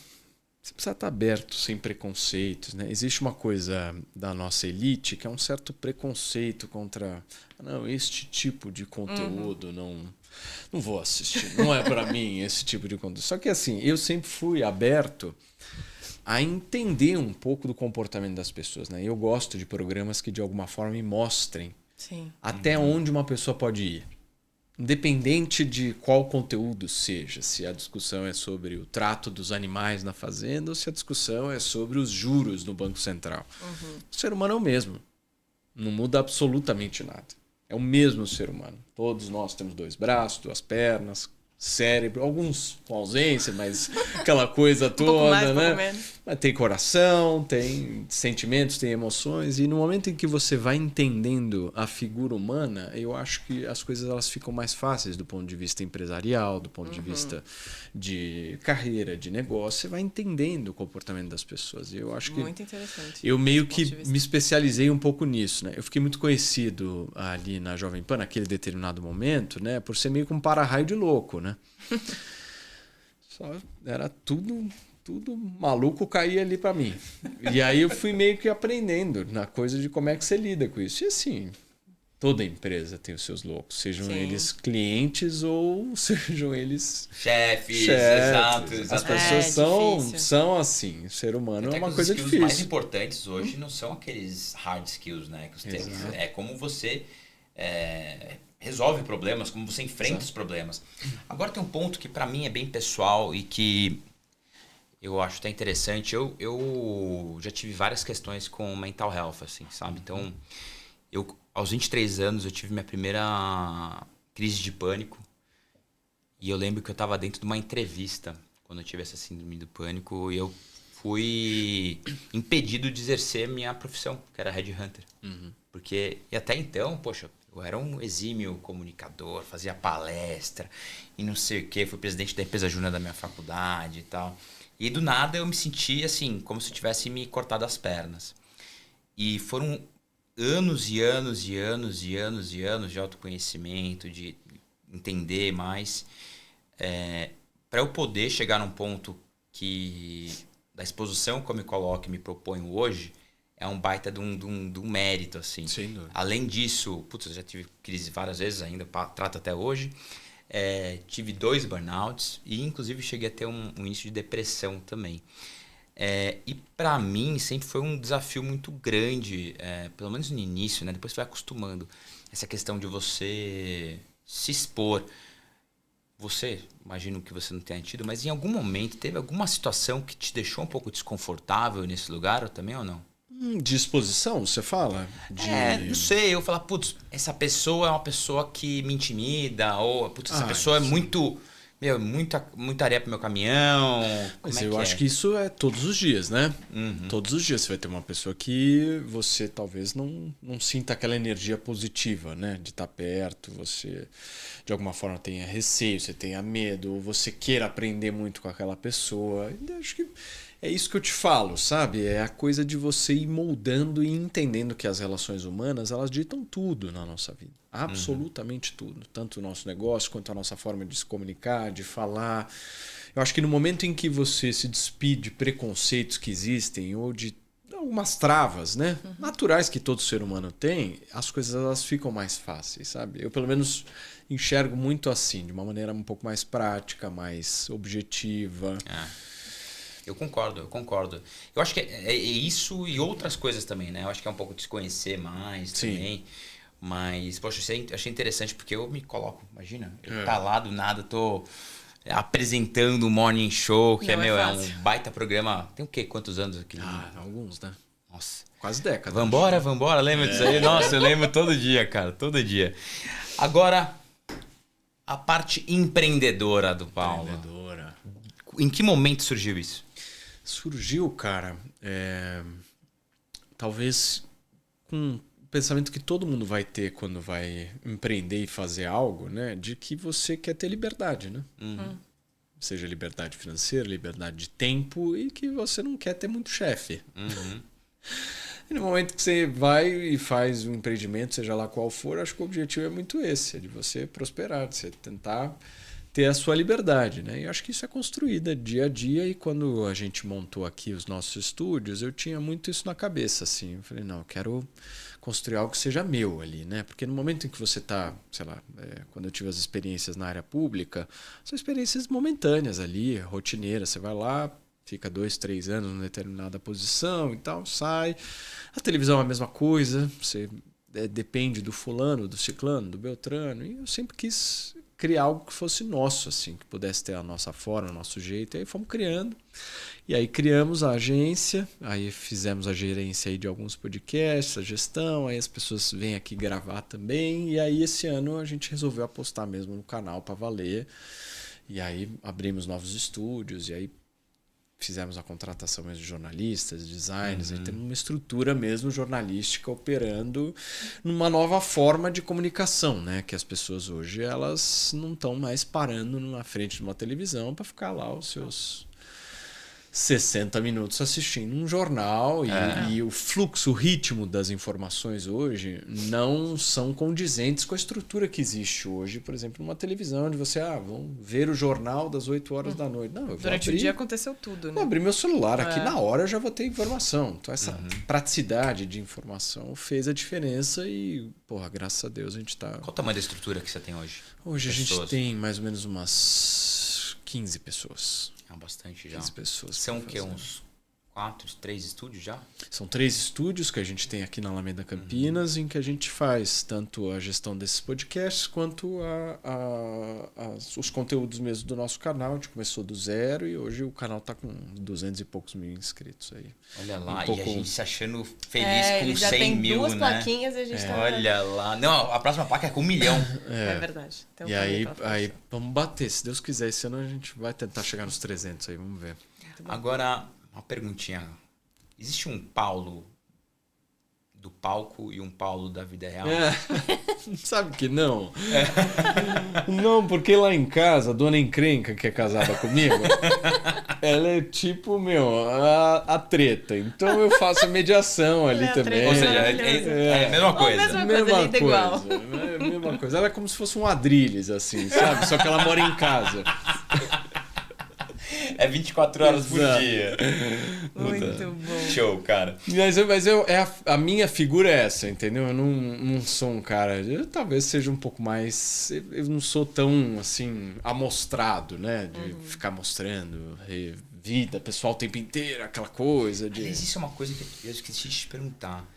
Speaker 3: Você precisa estar aberto, sem preconceitos, né? Existe uma coisa da nossa elite que é um certo preconceito contra este tipo de conteúdo, não vou assistir, não é para mim esse tipo de conteúdo. Só que assim, eu sempre fui aberto a entender um pouco do comportamento das pessoas, né? Eu gosto de programas que de alguma forma me mostrem até onde uma pessoa pode ir. Independente de qual conteúdo seja, se a discussão é sobre o trato dos animais na fazenda ou se a discussão é sobre os juros no Banco Central. O ser humano é o mesmo. Não muda absolutamente nada. É o mesmo ser humano. Todos nós temos 2 braços, 2 pernas, cérebro, alguns com ausência, mas aquela coisa toda,
Speaker 2: pouco mais,
Speaker 3: né?
Speaker 2: pouco menos.
Speaker 3: Mas tem coração, tem sentimentos, tem emoções, e no momento em que você vai entendendo a figura humana, eu acho que as coisas elas ficam mais fáceis do ponto de vista empresarial, do ponto de vista de carreira, de negócio, você vai entendendo o comportamento das pessoas. E eu acho que
Speaker 2: Muito interessante.
Speaker 3: eu meio
Speaker 2: esse ponto de
Speaker 3: que
Speaker 2: vista.
Speaker 3: me especializei um pouco nisso, né? Eu fiquei muito conhecido ali na Jovem Pan, naquele determinado momento, né? Por ser meio que um para-raio de louco, né? Só era tudo maluco caía ali pra mim. E aí eu fui meio que aprendendo na coisa de como é que você lida com isso. E assim, toda empresa tem os seus loucos, sejam
Speaker 2: Sim.
Speaker 3: eles clientes ou sejam eles
Speaker 1: Chefes,
Speaker 3: chefes.
Speaker 1: exato.
Speaker 3: As pessoas
Speaker 2: difícil.
Speaker 3: são assim. O ser humano
Speaker 1: Até
Speaker 3: é
Speaker 1: que
Speaker 3: uma
Speaker 1: os
Speaker 3: coisa
Speaker 1: skills
Speaker 3: difícil.
Speaker 1: mais importantes hoje não são aqueles hard skills, né? Que você tem.
Speaker 3: Exato.
Speaker 1: É como você resolve problemas, como você enfrenta
Speaker 3: Exato.
Speaker 1: os problemas. Agora tem um ponto que pra mim é bem pessoal e que eu acho até interessante. Eu já tive várias questões com mental health, assim, sabe? Então, aos 23 anos, eu tive minha primeira crise de pânico. E eu lembro que eu estava dentro de uma entrevista, quando eu tive essa síndrome do pânico, e eu fui impedido de exercer minha profissão, que era headhunter. Porque, e até então, poxa, eu era um exímio comunicador, fazia palestra e não sei o quê. Fui presidente da empresa júnior da minha faculdade e tal. E do nada eu me senti assim, como se eu tivesse me cortado as pernas. E foram anos e anos e anos e anos e anos de autoconhecimento, de entender mais, para eu poder chegar num ponto que da exposição que eu me coloco e me proponho hoje é um baita de um mérito, assim.
Speaker 3: Sem dúvida.
Speaker 1: Além disso, putz, eu já tive crise várias vezes ainda, trato até hoje. Tive 2 burnouts e inclusive cheguei a ter um início de depressão também. E para mim sempre foi um desafio muito grande, pelo menos no início, né? Depois você vai acostumando. Essa questão de você se expor. Você, imagino que você não tenha tido, mas em algum momento teve alguma situação que te deixou um pouco desconfortável nesse lugar também ou não?
Speaker 3: Disposição, você fala?
Speaker 1: Não sei, eu falar, putz, essa pessoa é uma pessoa que me intimida, ou putz, essa pessoa é muito, muita areia pro meu caminhão.
Speaker 3: Mas eu acho que isso é todos os dias, né? Todos os dias você vai ter uma pessoa que você talvez não sinta aquela energia positiva, né? De estar perto, você de alguma forma tenha receio, você tenha medo, ou você queira aprender muito com aquela pessoa. Eu acho que é isso que eu te falo, sabe? É a coisa de você ir moldando e entendendo que as relações humanas, elas ditam tudo na nossa vida. Absolutamente tudo. Tanto o nosso negócio, quanto a nossa forma de se comunicar, de falar. Eu acho que no momento em que você se despide de preconceitos que existem, ou de algumas travas, né? Naturais que todo ser humano tem, as coisas elas ficam mais fáceis, sabe? Eu, pelo menos, enxergo muito assim, de uma maneira um pouco mais prática, mais objetiva.
Speaker 1: Eu concordo. Eu acho que é isso e outras coisas também, né? Eu acho que é um pouco de se conhecer mais também. Mas, poxa, achei interessante porque eu me coloco, imagina, eu tá lá do nada, tô apresentando o Morning Show, que
Speaker 2: Não
Speaker 1: é
Speaker 2: fácil.
Speaker 1: um baita programa. Tem o quê? Quantos anos aqui?
Speaker 3: Alguns, né?
Speaker 1: Nossa.
Speaker 3: Quase década.
Speaker 1: Vambora, lembra disso aí? Nossa, eu lembro todo dia, cara, todo dia. Agora, a parte empreendedora do Paulo.
Speaker 3: Empreendedora.
Speaker 1: Em que momento surgiu isso?
Speaker 3: Surgiu, cara, talvez com o pensamento que todo mundo vai ter quando vai empreender e fazer algo, né? De que você quer ter liberdade, né? Seja liberdade financeira, liberdade de tempo e que você não quer ter muito chefe. E no momento que você vai e faz um empreendimento, seja lá qual for, acho que o objetivo é muito esse, é de você prosperar, de você tentar ter a sua liberdade, né? E acho que isso é construído dia a dia e quando a gente montou aqui os nossos estúdios, eu tinha muito isso na cabeça, assim. Eu falei, não, eu quero construir algo que seja meu ali, né? Porque no momento em que você está, sei lá, quando eu tive as experiências na área pública, são experiências momentâneas ali, rotineiras. Você vai lá, fica 2, 3 anos numa determinada posição e tal, sai. A televisão é a mesma coisa, você depende do fulano, do ciclano, do beltrano. E eu sempre quis criar algo que fosse nosso, assim, que pudesse ter a nossa forma, o nosso jeito. E aí fomos criando. E aí criamos a agência, aí fizemos a gerência aí de alguns podcasts, a gestão, aí as pessoas vêm aqui gravar também. E aí esse ano a gente resolveu apostar mesmo no canal para valer. E aí abrimos novos estúdios, e aí fizemos a contratação mesmo de jornalistas, designers, aí temos uma estrutura mesmo jornalística operando numa nova forma de comunicação, né? Que as pessoas hoje elas não estão mais parando na frente de uma televisão para ficar lá os seus 60 minutos assistindo um jornal e o fluxo, o ritmo das informações hoje não são condizentes com a estrutura que existe hoje, por exemplo, numa televisão onde você, vamos ver o jornal das 8 horas da noite. Não, eu vou
Speaker 2: Durante o dia aconteceu tudo, né?
Speaker 3: Vou abrir meu celular aqui na hora, eu já vou ter informação. Então essa praticidade de informação fez a diferença e, porra, graças a Deus a gente tá...
Speaker 1: Qual o tamanho da estrutura que você tem hoje?
Speaker 3: Hoje a gente tem mais ou menos umas 15 pessoas.
Speaker 1: Bastante já.
Speaker 3: 15 pessoas.
Speaker 1: São o quê? Uns 3 estúdios já?
Speaker 3: São 3 estúdios que a gente tem aqui na Alameda Campinas, em que a gente faz tanto a gestão desses podcasts quanto os conteúdos mesmo do nosso canal. A gente começou do zero e hoje o canal está com 200 e poucos mil inscritos aí.
Speaker 1: Olha lá, e a gente se achando feliz com
Speaker 2: ele já
Speaker 1: 100
Speaker 2: tem
Speaker 1: mil,
Speaker 2: duas
Speaker 1: né?
Speaker 2: plaquinhas e a gente tá...
Speaker 1: Olha lá. Não, a próxima placa é com 1 milhão.
Speaker 2: É verdade. Então,
Speaker 3: e aí vamos bater, se Deus quiser. Esse ano a gente vai tentar chegar nos 300 aí, vamos ver.
Speaker 1: Agora, uma perguntinha. Existe um Paulo do palco e um Paulo da vida real?
Speaker 3: Sabe que não? Não, porque lá em casa, a dona encrenca que é casada comigo, ela é tipo, a treta. Então eu faço a mediação ali também.
Speaker 1: Ou seja, é a mesma coisa.
Speaker 2: Mesma coisa, igual.
Speaker 3: É a mesma coisa. Ela é como se fosse um Adrilles, assim, sabe? Só que ela mora em casa.
Speaker 1: É 24 horas por dia.
Speaker 2: Muito bom.
Speaker 1: Show, cara.
Speaker 3: Mas a minha figura é essa, entendeu? Eu não sou um cara... Eu talvez seja um pouco mais... Eu não sou tão, assim, amostrado, né? De ficar mostrando vida pessoal o tempo inteiro, aquela coisa de...
Speaker 1: Aliás, isso é uma coisa que eu esqueci de te perguntar.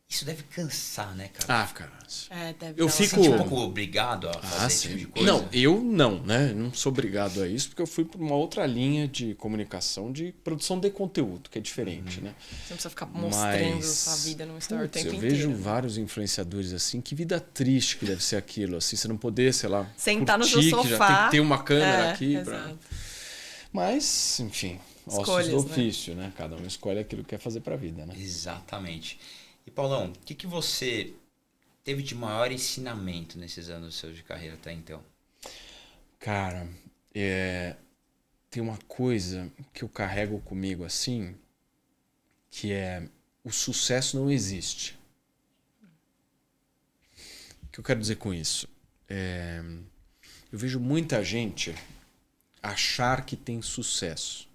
Speaker 1: Isso deve cansar, né, cara?
Speaker 3: Cara.
Speaker 2: Deve
Speaker 3: Eu
Speaker 2: dar
Speaker 3: fico
Speaker 1: Você é um pouco obrigado a fazer esse tipo de coisa?
Speaker 3: Não, eu não, né? Não sou obrigado a isso, porque eu fui para uma outra linha de comunicação, de produção de conteúdo, que é diferente, né?
Speaker 2: Você não precisa ficar mostrando sua vida no story o tempo
Speaker 3: eu
Speaker 2: inteiro.
Speaker 3: vejo vários influenciadores assim, que vida triste que deve ser aquilo, assim, você não poder, sei lá,
Speaker 2: sentar no
Speaker 3: curtir,
Speaker 2: seu sofá.
Speaker 3: que já tem que ter uma câmera aqui.
Speaker 2: Exato.
Speaker 3: Mas, enfim, ossos do ofício, né? Cada um escolhe aquilo que quer fazer para a vida, né?
Speaker 1: Exatamente. E Paulão, o que você teve de maior ensinamento nesses anos seus de carreira até então?
Speaker 3: Cara, tem uma coisa que eu carrego comigo assim, que é: o sucesso não existe. O que eu quero dizer com isso? Eu vejo muita gente achar que tem sucesso.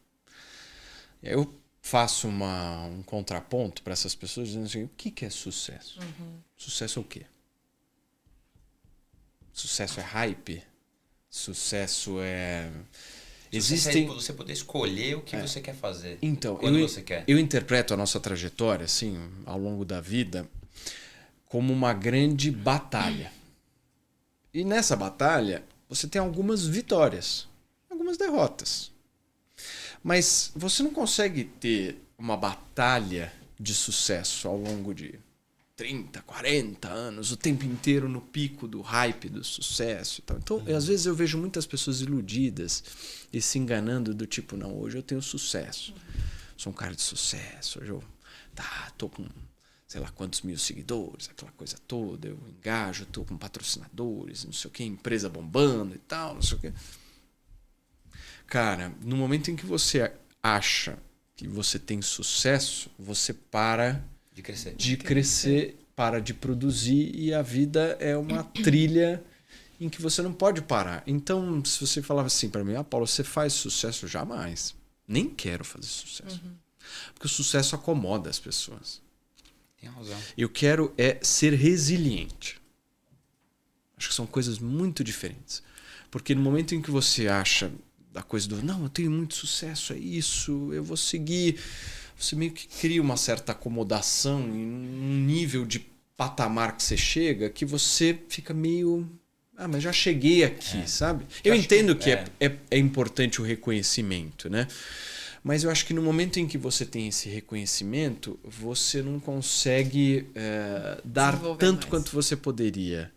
Speaker 3: Eu faço um contraponto para essas pessoas dizendo assim: o que é sucesso? Sucesso é o quê? Sucesso é hype? Sucesso é...
Speaker 1: Existem... é você poder escolher o que você quer fazer.
Speaker 3: Então,
Speaker 1: quando você quer.
Speaker 3: Eu interpreto a nossa trajetória, assim, ao longo da vida, como uma grande batalha. E nessa batalha, você tem algumas vitórias, algumas derrotas. Mas você não consegue ter uma batalha de sucesso ao longo de 30, 40 anos, o tempo inteiro no pico do hype do sucesso e tal. Então, às vezes eu vejo muitas pessoas iludidas e se enganando do tipo: não, hoje eu tenho sucesso. Sou um cara de sucesso. Hoje eu tô com sei lá quantos mil seguidores, aquela coisa toda. Eu engajo, tô com patrocinadores, não sei o que, empresa bombando e tal, não sei o que. Cara, no momento em que você acha que você tem sucesso, você para de crescer, para de produzir, e a vida é uma trilha em que você não pode parar. Então, se você falava assim para mim: Paulo, você faz sucesso? Jamais. Nem quero fazer sucesso. Porque o sucesso acomoda as pessoas.
Speaker 1: Tem razão.
Speaker 3: Eu quero ser resiliente. Acho que são coisas muito diferentes. Porque no momento em que você acha a coisa do não, eu tenho muito sucesso, é isso, eu vou seguir, você meio que cria uma certa acomodação em um nível de patamar que você chega, que você fica meio... mas já cheguei aqui, sabe? Eu entendo que é importante o reconhecimento, né? Mas eu acho que no momento em que você tem esse reconhecimento, você não consegue dar tanto quanto você poderia.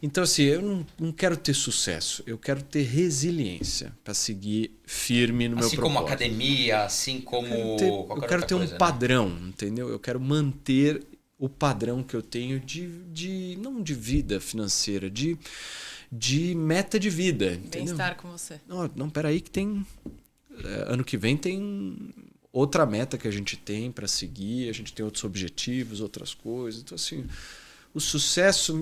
Speaker 3: Então, assim, eu não quero ter sucesso, eu quero ter resiliência para seguir firme no meu
Speaker 1: Assim
Speaker 3: propósito.
Speaker 1: como academia, assim como
Speaker 3: Eu quero ter um
Speaker 1: coisa,
Speaker 3: padrão, entendeu? Eu quero manter o padrão que eu tenho não de vida financeira, de meta de vida, entendeu?
Speaker 2: Bem-estar com você.
Speaker 3: Não, peraí que tem... ano que vem tem outra meta que a gente tem para seguir, a gente tem outros objetivos, outras coisas. Então, assim, o sucesso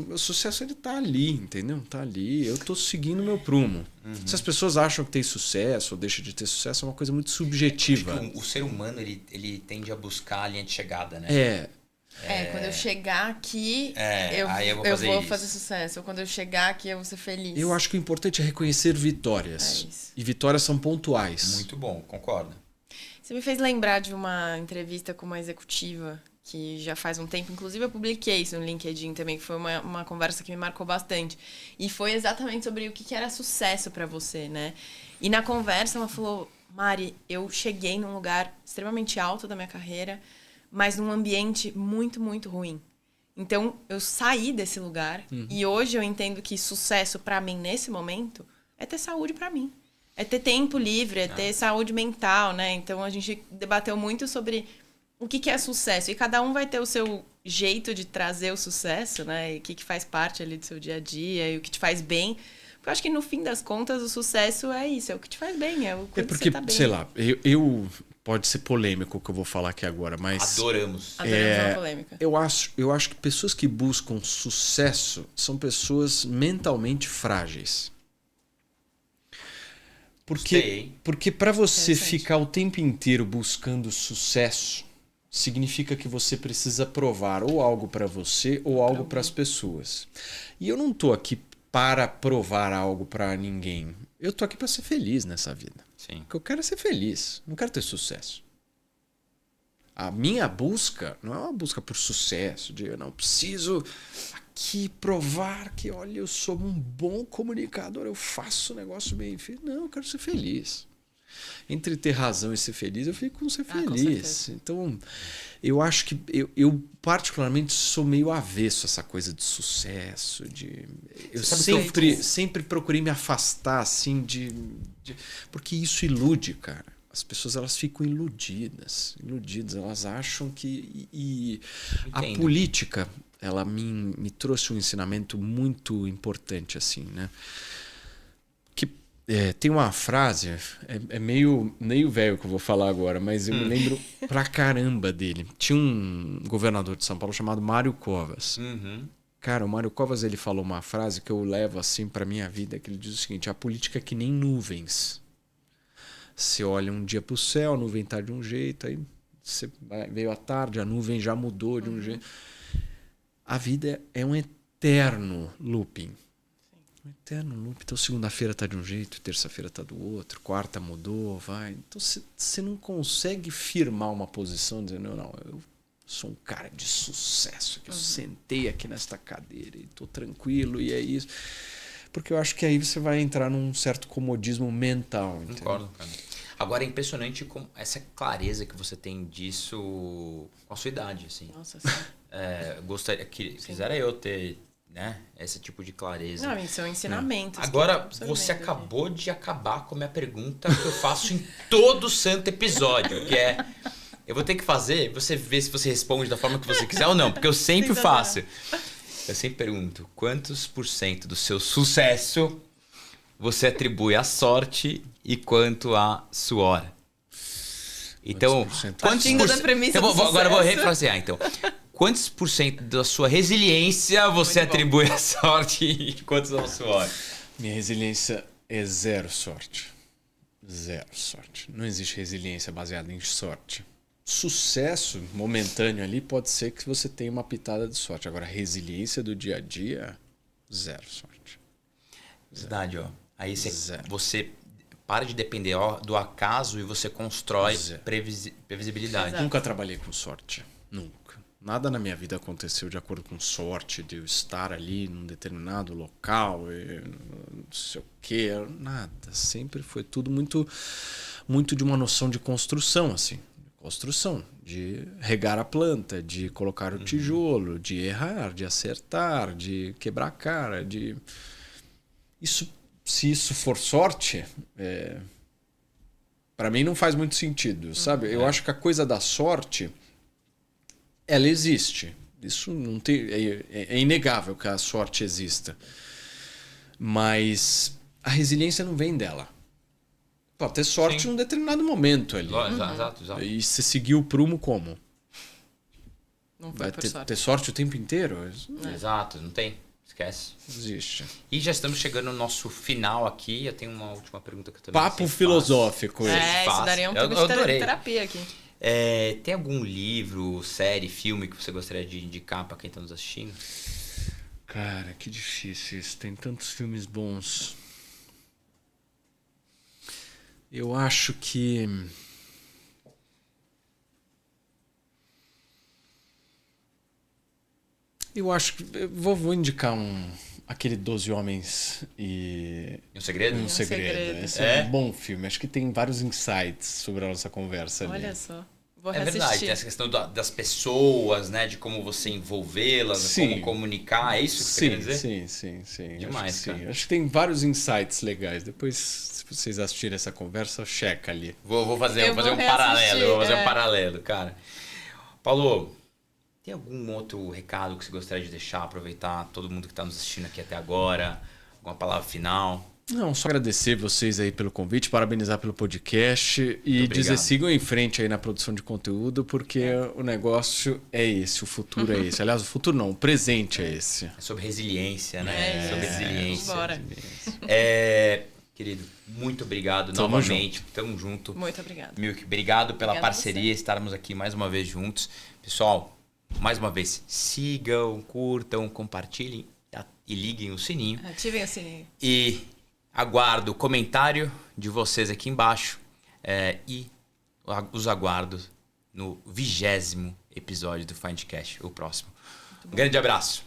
Speaker 3: ele tá ali, entendeu? Tá ali. Eu tô seguindo o meu prumo. Se as pessoas acham que tem sucesso ou deixam de ter sucesso, é uma coisa muito subjetiva.
Speaker 1: O ser humano, ele tende a buscar a linha de chegada, né?
Speaker 2: Quando eu chegar aqui,
Speaker 1: aí
Speaker 2: eu vou fazer sucesso. Ou quando eu chegar aqui, eu vou ser feliz.
Speaker 3: Eu acho que o importante é reconhecer vitórias.
Speaker 2: Isso.
Speaker 3: E vitórias são pontuais.
Speaker 1: Muito bom, concordo.
Speaker 2: Você me fez lembrar de uma entrevista com uma executiva que já faz um tempo. Inclusive, eu publiquei isso no LinkedIn também, que foi uma conversa que me marcou bastante. E foi exatamente sobre o que era sucesso para você, né? E na conversa, ela falou, Mari, eu cheguei num lugar extremamente alto da minha carreira, mas num ambiente muito, muito ruim. Então, eu saí desse lugar e hoje eu entendo que sucesso para mim, nesse momento, é ter saúde para mim. É ter tempo livre, é ter saúde mental, né? Então, a gente debateu muito sobre o que é sucesso. E cada um vai ter o seu jeito de trazer o sucesso, né? E o que faz parte ali do seu dia a dia e o que te faz bem. Porque eu acho que, no fim das contas, o sucesso é isso. É o que te faz bem, é o que você tá bem.
Speaker 3: Sei lá, eu pode ser polêmico o que eu vou falar aqui agora, mas...
Speaker 1: Adoramos
Speaker 2: uma polêmica.
Speaker 3: Eu acho que pessoas que buscam sucesso são pessoas mentalmente frágeis. Porque para você ficar o tempo inteiro buscando sucesso, significa que você precisa provar ou algo para você ou algo para as pessoas. E eu não tô aqui para provar algo para ninguém. Eu tô aqui para ser feliz nessa vida.
Speaker 1: Sim.
Speaker 3: O que eu quero é ser feliz, não quero ter sucesso. A minha busca não é uma busca por sucesso, de eu não preciso aqui provar que, olha, eu sou um bom comunicador, eu faço o negócio bem feito. Não, eu quero ser feliz. Entre ter razão e ser feliz, eu fico com ser feliz. Então, eu acho que eu particularmente sou meio avesso a essa coisa de sucesso, eu sempre procurei me afastar assim porque isso ilude, cara. As pessoas elas ficam iludidas, elas acham que a política ela me trouxe um ensinamento muito importante assim, né? Tem uma frase, é meio velho que eu vou falar agora, mas eu me lembro pra caramba dele. Tinha um governador de São Paulo chamado Mário Covas. Cara, o Mário Covas ele falou uma frase que eu levo assim pra minha vida, que ele diz o seguinte: a política é que nem nuvens. Você olha um dia pro céu, a nuvem tá de um jeito, aí veio a tarde, a nuvem já mudou de um jeito. A vida é um eterno looping. Um eterno loop. Então, segunda-feira tá de um jeito, terça-feira tá do outro, quarta mudou, vai. Então, você não consegue firmar uma posição dizendo, não, eu sou um cara de sucesso, que eu sentei aqui nesta cadeira e tô tranquilo e é isso. Porque eu acho que aí você vai entrar num certo comodismo mental.
Speaker 1: Concordo, cara. Agora é impressionante como essa clareza que você tem disso com a sua idade, assim.
Speaker 2: Nossa, sim.
Speaker 1: Gostaria que quisera eu ter, né, esse tipo de clareza.
Speaker 2: Não, isso é um ensinamento.
Speaker 1: Agora, você acabou de acabar com a minha pergunta que eu faço em todo santo episódio, que é... Eu vou ter que fazer, você vê se você responde da forma que você quiser ou não, porque eu sempre faço. Eu sempre pergunto, quantos % do seu sucesso você atribui à sorte e quanto a suor? Então, agora eu vou refrasear, então. Quantos % da sua resiliência você atribui à sorte e quantos ao suor?
Speaker 3: Minha resiliência é zero sorte. Zero sorte. Não existe resiliência baseada em sorte. Sucesso momentâneo ali pode ser que você tenha uma pitada de sorte. Agora, resiliência do dia a dia, zero sorte.
Speaker 1: Verdade, ó. Aí você para de depender do acaso e você constrói previsibilidade.
Speaker 2: Exato.
Speaker 3: Nunca trabalhei com sorte. Nunca. Nada na minha vida aconteceu de acordo com sorte, de eu estar ali num determinado local, não sei o quê. Nada. Sempre foi tudo muito, muito de uma noção de construção, assim. Construção, de regar a planta, de colocar o tijolo, de errar, de acertar, de quebrar a cara, de... Isso, se isso for sorte, para mim não faz muito sentido, sabe? Eu acho que a coisa da sorte, ela existe. Isso não tem, é inegável que a sorte exista. Mas a resiliência não vem dela. Pode ter sorte num determinado momento ali.
Speaker 1: Exato.
Speaker 3: E você seguiu o prumo como?
Speaker 2: Não foi
Speaker 3: Vai
Speaker 2: por
Speaker 3: ter,
Speaker 2: sorte.
Speaker 3: ter sorte o tempo inteiro?
Speaker 1: Exato, não tem. Esquece.
Speaker 3: Não existe.
Speaker 1: E já estamos chegando no nosso final aqui. Eu tenho uma última pergunta que eu também
Speaker 3: Papo
Speaker 1: sempre
Speaker 3: filosófico.
Speaker 1: faço.
Speaker 3: esse.
Speaker 2: Isso
Speaker 1: Fácil.
Speaker 2: daria um
Speaker 1: Eu
Speaker 2: pouco de
Speaker 1: adorei.
Speaker 2: terapia aqui.
Speaker 1: Tem algum livro, série, filme que você gostaria de indicar para quem está nos assistindo?
Speaker 3: Cara, que difícil isso. Tem tantos filmes bons. Eu acho que... Eu vou indicar aquele 12 Homens e
Speaker 1: Um segredo?
Speaker 3: um Segredo. Esse é um bom filme. Acho que tem vários insights sobre a nossa conversa ali.
Speaker 2: Olha só. Vou
Speaker 1: É
Speaker 2: reassistir.
Speaker 1: verdade, tem essa questão das pessoas, né? De como você envolvê-las,
Speaker 3: Sim.
Speaker 1: como comunicar. É isso que você quer dizer?
Speaker 3: Sim.
Speaker 1: Demais,
Speaker 3: acho que
Speaker 1: cara.
Speaker 3: Acho que tem vários insights legais. Depois, se vocês assistirem essa conversa, checa ali.
Speaker 1: Vou fazer
Speaker 2: Eu
Speaker 1: um
Speaker 2: vou
Speaker 1: paralelo.
Speaker 2: reassistir,
Speaker 1: Vou fazer um
Speaker 2: é.
Speaker 1: paralelo, cara. Paulo, tem algum outro recado que você gostaria de deixar? Aproveitar todo mundo que está nos assistindo aqui até agora? Alguma palavra final?
Speaker 3: Não, só agradecer vocês aí pelo convite, parabenizar pelo podcast e
Speaker 1: obrigado.
Speaker 3: dizer sigam em frente aí na produção de conteúdo, porque o negócio é esse, o futuro é esse. Aliás, o futuro não, o presente é esse.
Speaker 1: É sobre resiliência, né? Sobre resiliência.
Speaker 2: Bora.
Speaker 1: Querido, muito obrigado
Speaker 3: Tamo
Speaker 1: novamente. Tamo junto.
Speaker 2: Muito obrigada.
Speaker 1: Milk, obrigado pela
Speaker 2: Obrigada a
Speaker 1: parceria, estarmos aqui mais uma vez juntos. Pessoal, mais uma vez, sigam, curtam, compartilhem e liguem o sininho.
Speaker 2: Ativem o sininho.
Speaker 1: E aguardo o comentário de vocês aqui embaixo e os aguardo no 20º episódio do Findcast, o próximo. Um grande abraço.